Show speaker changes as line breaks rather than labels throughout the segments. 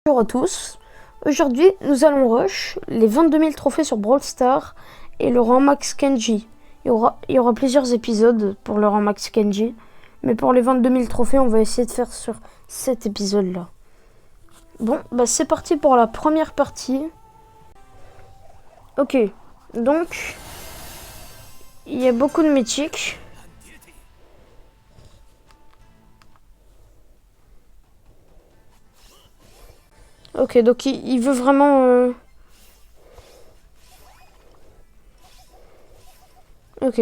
Bonjour à tous, aujourd'hui nous allons rush les 22 000 trophées sur Brawl Stars et le rang Max Kenji. Il y aura plusieurs épisodes pour le rang Max Kenji, mais pour les 22 000 trophées on va essayer de faire sur cet épisode là. Bon, bah c'est parti pour la première partie. Ok, donc il y a beaucoup de mythiques. Ok, donc il veut vraiment... Ok.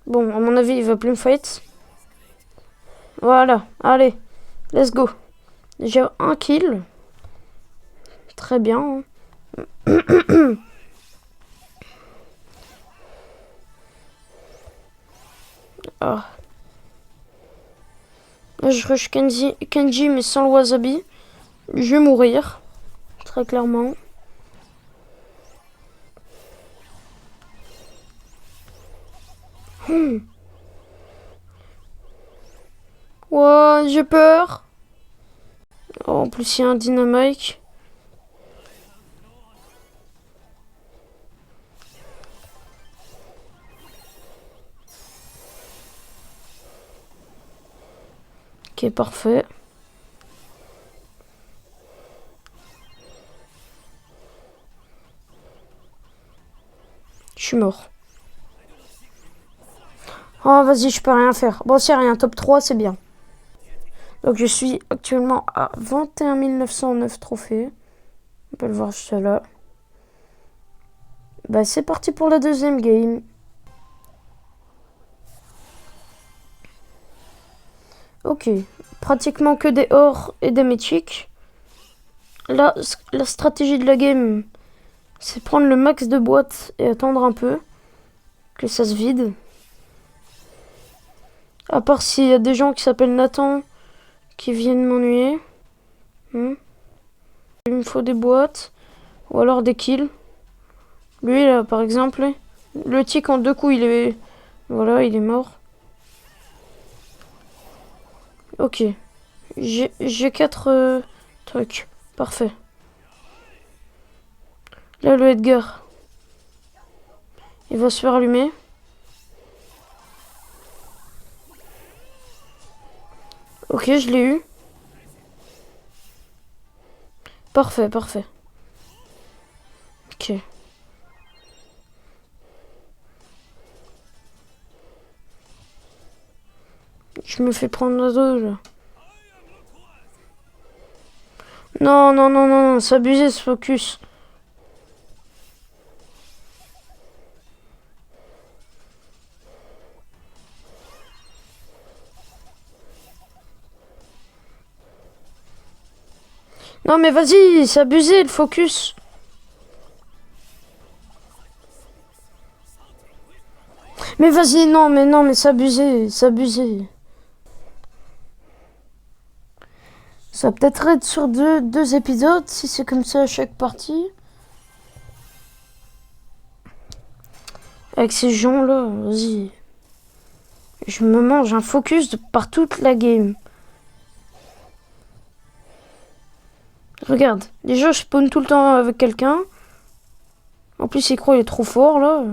Bon, à mon avis, il va plus me fight. Voilà, allez, let's go. Déjà un kill. Très bien. Ah. Là, je rush Kenji, mais sans le wasabi. Je vais mourir. Très clairement. Ouais, j'ai peur. Oh, en plus, il y a un dynamite. Ok, parfait. Je suis mort. Oh, vas-y, je peux rien faire. Bon, c'est rien. Top 3, c'est bien. Donc, je suis actuellement à 21 909 trophées. On peut le voir juste là. Bah, c'est parti pour la deuxième game. Ok. Pratiquement que des ors et des mythiques. Là, la stratégie de la game, c'est prendre le max de boîtes et attendre un peu que ça se vide. À part s'il y a des gens qui s'appellent Nathan qui viennent m'ennuyer. Il me faut des boîtes ou alors des kills. Lui là par exemple, le tic en 2 coups il est... Voilà, il est mort. Ok. J'ai 4 trucs. Parfait. Là le Edgar, il va se faire allumer. Ok, je l'ai eu. Parfait, parfait. Ok. Je me fais prendre à dos là. Non, non, non, non, c'est abusé ce focus. Non mais vas-y, c'est abusé le focus. Mais vas-y, non, mais c'est abusé, c'est abusé. Ça va peut-être être sur deux épisodes, si c'est comme ça à chaque partie. Avec ces gens-là, vas-y. Je me mange un focus par toute la game. Regarde, déjà je spawn tout le temps avec quelqu'un. En plus, il croit qu'il est trop fort, là.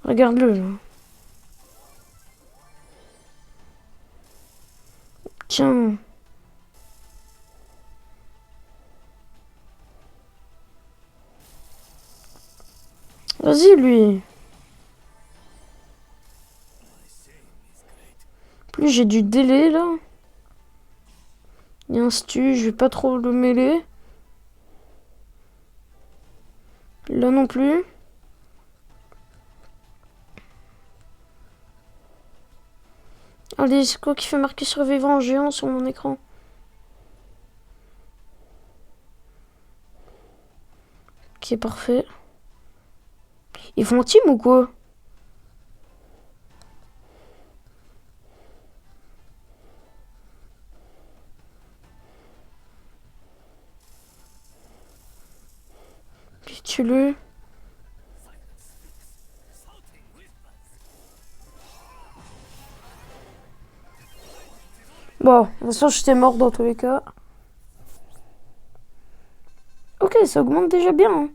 Regarde-le, là. Tiens. Vas-y, lui. Plus j'ai du délai, là. Il y a un stu, je vais pas trop le mêler. Là non plus. Allez, c'est quoi qui fait marquer survivant en géant sur mon écran? Ok, parfait. Ils font team ou quoi? Tue-le. Bon, de toute façon, j'étais mort dans tous les cas. Ok, ça augmente déjà bien. Hein.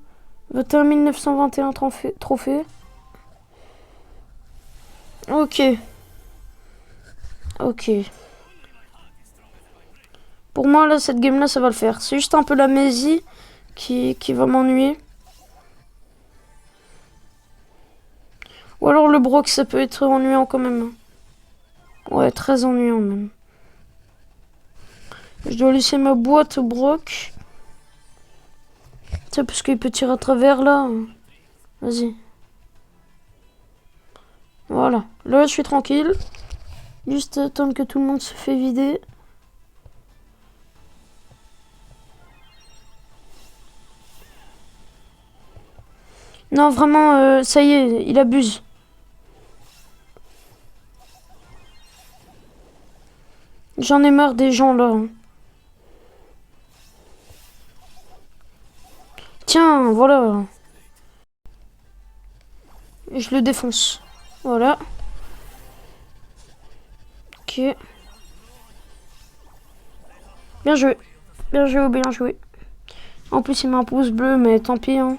21 921 trophées. Ok. Ok. Pour moi, là, cette game-là, ça va le faire. C'est juste un peu la Maisie qui va m'ennuyer. Ou alors le Brock, ça peut être ennuyant quand même. Ouais, très ennuyant même. Je dois laisser ma boîte au Brock. Tu parce qu'il peut tirer à travers là. Vas-y. Voilà. Là, je suis tranquille. Juste attendre que tout le monde se fait vider. Non, vraiment, ça y est, il abuse. J'en ai marre des gens là. Hein. Tiens, voilà. Je le défonce. Voilà. Ok. Bien joué. Bien joué, bien joué. En plus, il met un pouce bleu, mais tant pis. Hein.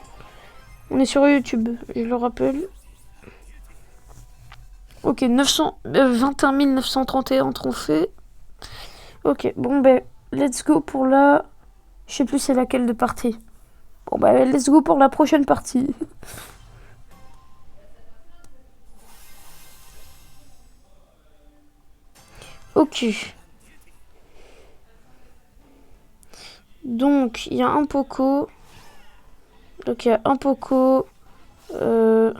On est sur YouTube, je le rappelle. Ok, 21 931 trophées. Ok, bon ben, let's go pour la... Je sais plus c'est laquelle de partie. Bon ben, let's go pour la prochaine partie. Ok. Donc, il y a un Poco. Donc, il y a un Poco... en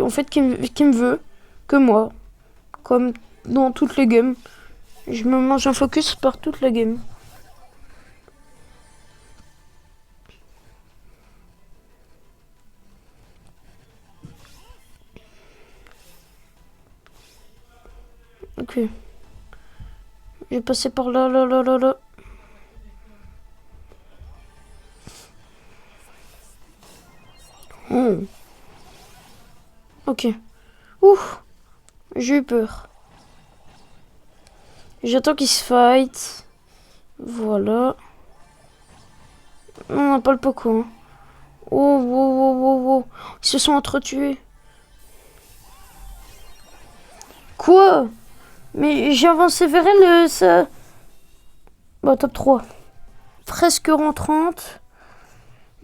fait, qui me veut que moi. Comme dans toutes les games. Je me mange un focus par toute la game. Ok. Je vais passer par là, là, là, là, là. Oh. Ok. Ouh. J'ai eu peur. J'attends qu'ils se fight. Voilà. On n'a pas le Poco. Hein. Oh, oh, oh, oh, oh. Ils se sont entretués. Quoi? Mais j'ai avancé vers elle, ça... Bah, top 3. Presque rang 30.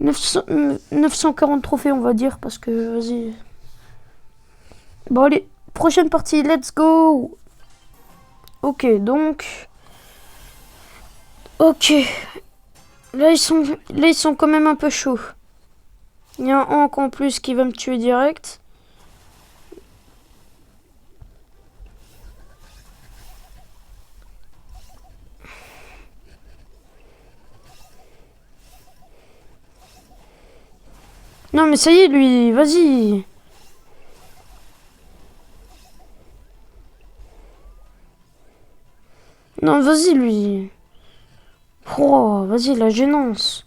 940 trophées, on va dire, parce que, vas-y. Bon, allez, prochaine partie, let's go. Ok, donc... Ok. Là, ils sont quand même un peu chauds. Il y a un Hank en plus qui va me tuer direct. Non, mais ça y est, lui, vas-y. Non, vas-y, lui. Oh, vas-y, la gênance.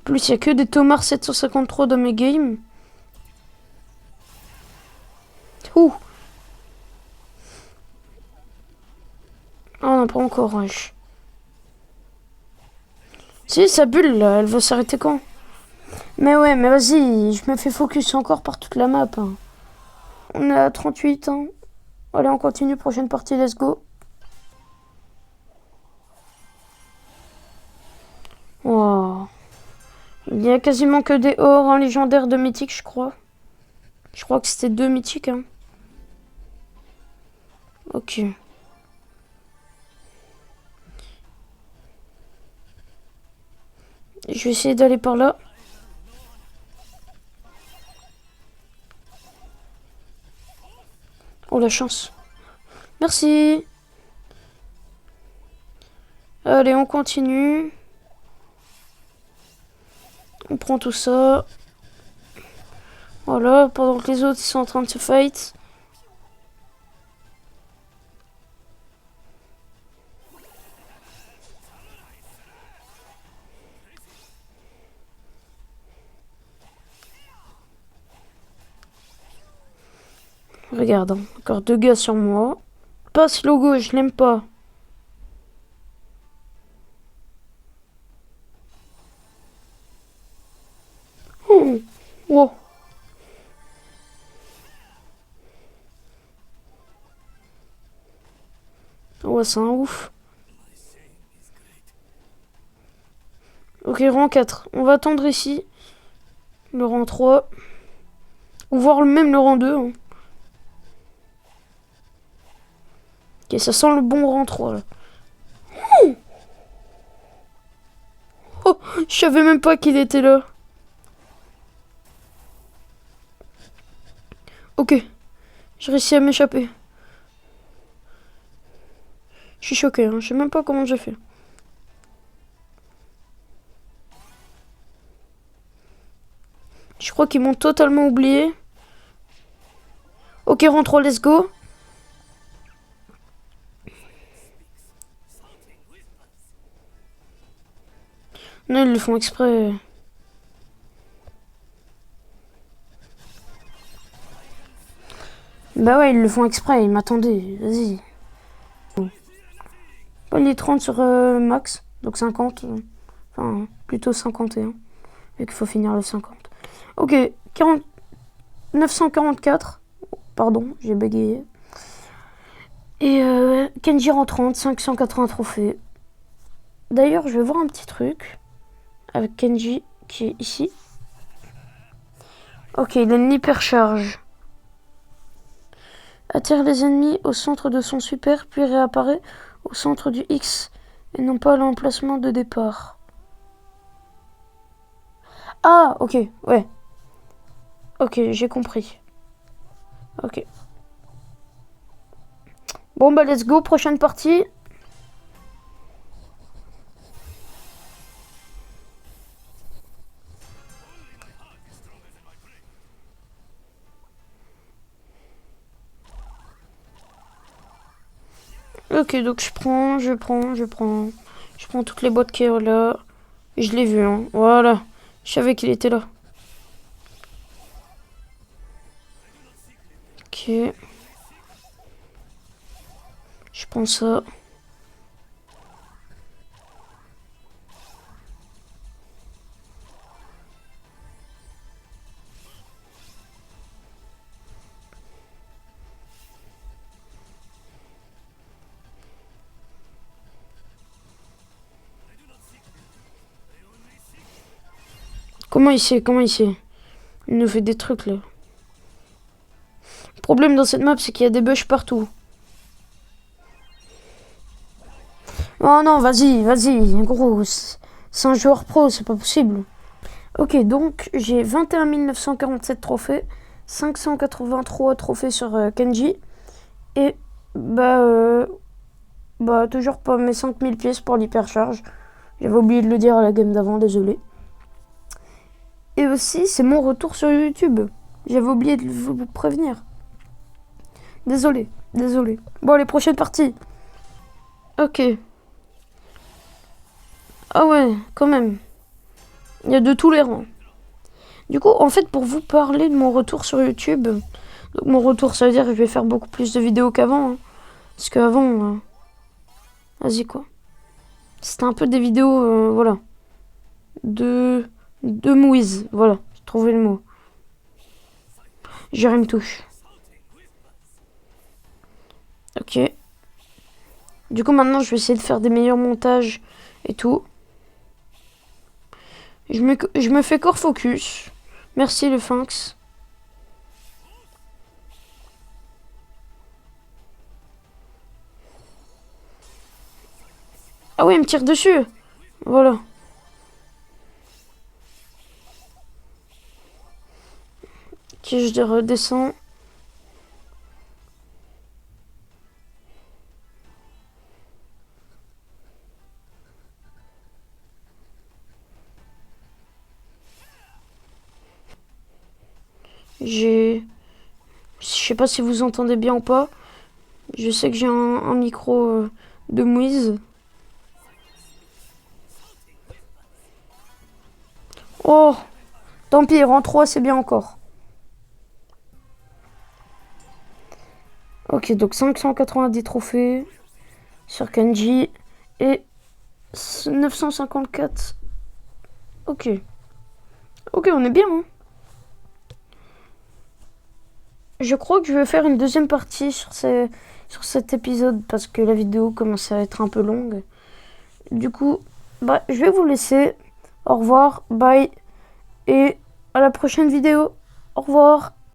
En plus, il n'y a que des Tomar 753 dans mes games. Ouh. Ah non, pas encore, wesh. Si, sa bulle, là, elle va s'arrêter quand? Mais ouais, mais vas-y, je me fais focus encore par toute la map. Hein. On est à 38, hein. Allez, on continue, prochaine partie, let's go. Wow. Il y a quasiment que des ors en légendaire de mythique, je crois. Je crois que c'était 2 mythiques, hein. Ok. Je vais essayer d'aller par là. Oh, la chance. Merci. Allez, on continue. On prend tout ça. Voilà, pendant que les autres ils sont en train de se fight. Regarde, hein. Encore 2 gars sur moi. Pas ce logo, je l'aime pas. Oh. Oh. Ouais, c'est un ouf. Ok, rang 4. On va attendre ici. Le rang 3. Ou voir même le rang 2. Hein. Ok, ça sent le bon rang 3 là. Oh, je savais même pas qu'il était là. Ok, j'ai réussi à m'échapper. Je suis choqué, hein. Je sais même pas comment j'ai fait. Je crois qu'ils m'ont totalement oublié. Ok, rang 3, let's go. Non, ils le font exprès. Bah ouais, ils le font exprès, ils m'attendaient. Vas-y. Pas les 30 sur max, donc 50. Enfin, plutôt 51. Vu qu'il faut finir le 50. Ok, 40, 944. Pardon, j'ai bégayé. Et Kenji en 30, 580 trophées. D'ailleurs, je vais voir un petit truc avec Kenji qui est ici. Ok, il a une hypercharge. Attire les ennemis au centre de son super, puis réapparaît au centre du X et non pas à l'emplacement de départ. Ah, ok, ouais. Ok, j'ai compris. Ok. Bon, bah, let's go, prochaine partie. Ok, donc je prends toutes les boîtes qu'il y a là. Je l'ai vu, hein. Voilà. Je savais qu'il était là. Ok. Je prends ça. Comment il sait? Comment il sait? Il nous fait des trucs là. Le problème dans cette map, c'est qu'il y a des bugs partout. Oh non, vas-y, gros. C'est un joueur pro, c'est pas possible. Ok, donc j'ai 21 947 trophées, 583 trophées sur Kenji. Et bah toujours pas mes 5000 pièces pour l'hypercharge. J'avais oublié de le dire à la game d'avant, désolé. Et aussi, c'est mon retour sur YouTube. J'avais oublié de vous prévenir. Désolé. Bon, les prochaines parties. Ok. Ah ouais, quand même. Il y a de tous les rangs. Du coup, en fait, pour vous parler de mon retour sur YouTube, donc mon retour, ça veut dire que je vais faire beaucoup plus de vidéos qu'avant. Hein, parce qu'avant, vas-y quoi. C'était un peu des vidéos, voilà. De mouise, voilà. J'ai trouvé le mot. J'ai une touche. Ok. Du coup, maintenant, je vais essayer de faire des meilleurs montages et tout. Je me fais core focus. Merci le Finx. Ah oui, il me tire dessus. Voilà. Ok, je redescends. Je sais pas si vous entendez bien ou pas. Je sais que j'ai un micro de mouise. Oh, tant pis, rang 3, c'est bien encore. Ok, donc 590 trophées sur Kenji et 954. Ok. Ok, on est bien. Hein. Je crois que je vais faire une deuxième partie sur cet épisode parce que la vidéo commence à être un peu longue. Du coup, bah, je vais vous laisser. Au revoir, bye et à la prochaine vidéo. Au revoir.